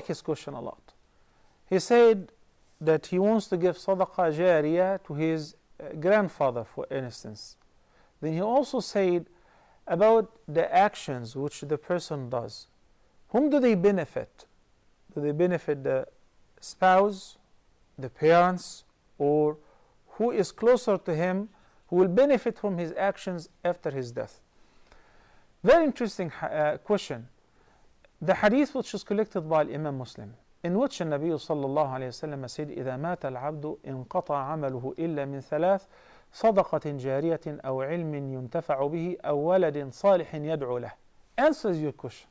his question a lot. He said that he wants to give sadaqah jariyah to his grandfather, for instance. Then he also said about the actions which the person does. Whom do they benefit? Do they benefit the spouse, the parents, or who is closer to him, who will benefit from his actions after his death? Very interesting question. The hadith which is collected by Imam Muslim, in which the Nabi sallallahu alayhi wa sallam said, إذا مات العبد انقطع عمله إلا من ثلاث صدقة جارية أو علم ينتفع به أو ولد صالح يدعو له. Answers your question.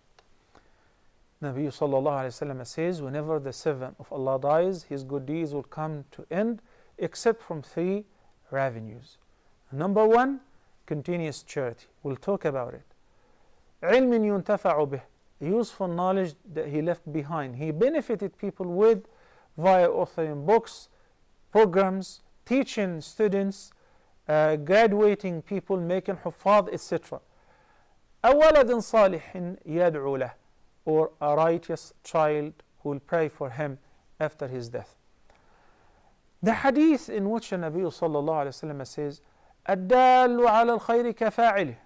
Nabi sallallahu alayhi wa sallam says, whenever the servant of Allah dies, his good deeds will come to end, except from three revenues. Number one, continuous charity. We'll talk about it. علم ينتفع به, useful knowledge that he left behind. He benefited people with via authoring books, programs, teaching students, graduating people, making حفاظ, etc. أو ولد صالح يدعو له, or a righteous child who will pray for him after his death. The hadith in which the Nabi sallallahu alayhi wa sallam says, الدال على الخير كفاعله.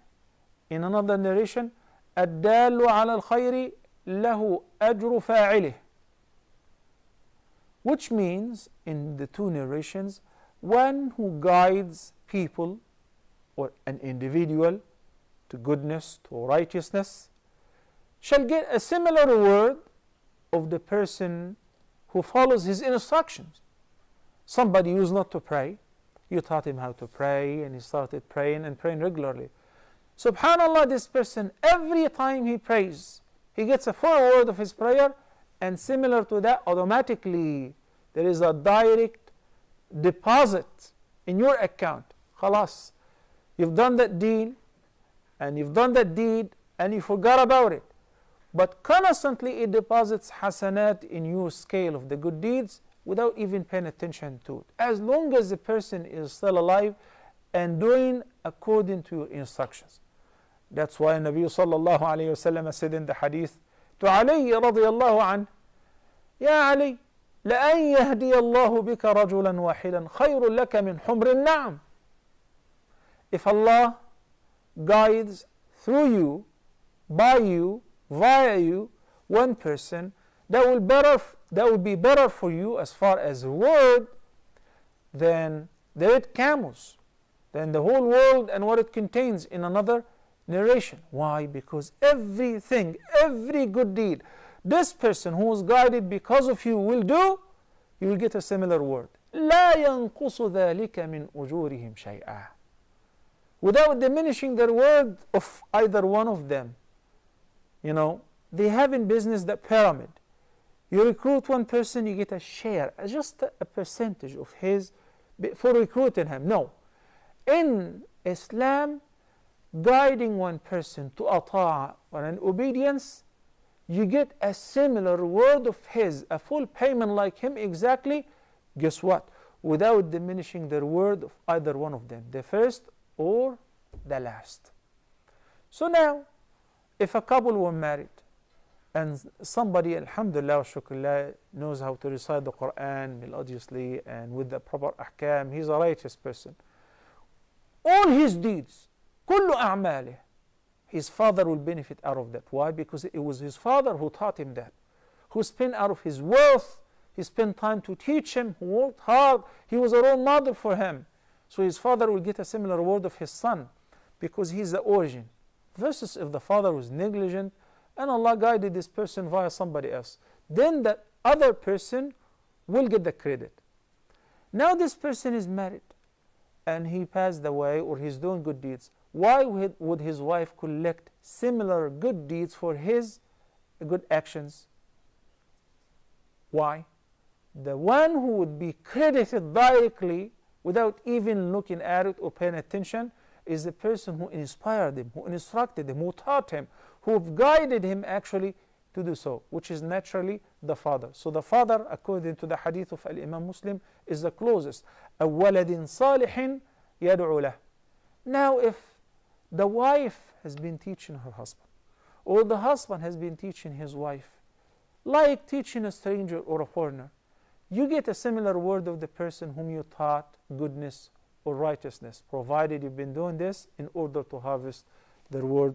In another narration, الدال على الخير له أجر فاعله. Which means, in the two narrations, one who guides people or an individual to goodness, to righteousness, shall get a similar reward of the person who follows his instructions. Somebody used not to pray, you taught him how to pray, and he started praying and praying regularly. Subhanallah, this person, every time he prays, he gets a full reward of his prayer, and similar to that, automatically there is a direct deposit in your account. Khalas, you've done that deed, and you've done that deed, and you forgot about it. But constantly it deposits hasanat in your scale of the good deeds without even paying attention to it, as long as the person is still alive and doing according to your instructions. That's why Nabi sallallahu alayhi wa sallam said in the hadith to Ali radiyallahu anhu, Ya Ali, لأن يهدي الله بك رجلا واحدا خير لك من حمر النعم. If Allah guides through you, by you, via you, one person, that will be better for you as far as reward than the red camels, than the whole world and what it contains in another narration. Why? Because everything, every good deed this person who is guided because of you will do, you will get a similar reward. لا ينقص ذلك من أجورهم شيئا. Without diminishing the reward of either one of them. You know, they have in business the pyramid. You recruit one person, you get a share, just a percentage of his for recruiting him. No. In Islam, guiding one person to a ta'a or an obedience, you get a similar reward of his, a full payment like him exactly. Guess what? Without diminishing the reward of either one of them, the first or the last. So now, if a couple were married and somebody, alhamdulillah wa shukrullah, knows how to recite the Quran melodiously and with the proper ahkam, he's a righteous person. All his deeds, kullu a'malih, his father will benefit out of that. Why? Because it was his father who taught him that, who spent out of his wealth, he spent time to teach him, who worked hard, he was a role model for him. So his father will get a similar reward of his son because he's the origin. Versus if the father was negligent and Allah guided this person via somebody else, then that other person will get the credit. Now this person is married and he passed away or he's doing good deeds. Why would his wife collect similar good deeds for his good actions? Why? The one who would be credited directly without even looking at it or paying attention is the person who inspired him, who instructed him, who taught him, who guided him actually to do so, which is naturally the father. So the father, according to the hadith of Imam Muslim, is the closest. أَوَّلَدٍ صَالِحٍ يَدْعُو لَهُ. Now if the wife has been teaching her husband, or the husband has been teaching his wife, like teaching a stranger or a foreigner. You get a similar word of the person whom you taught goodness or righteousness, provided you've been doing this in order to harvest the reward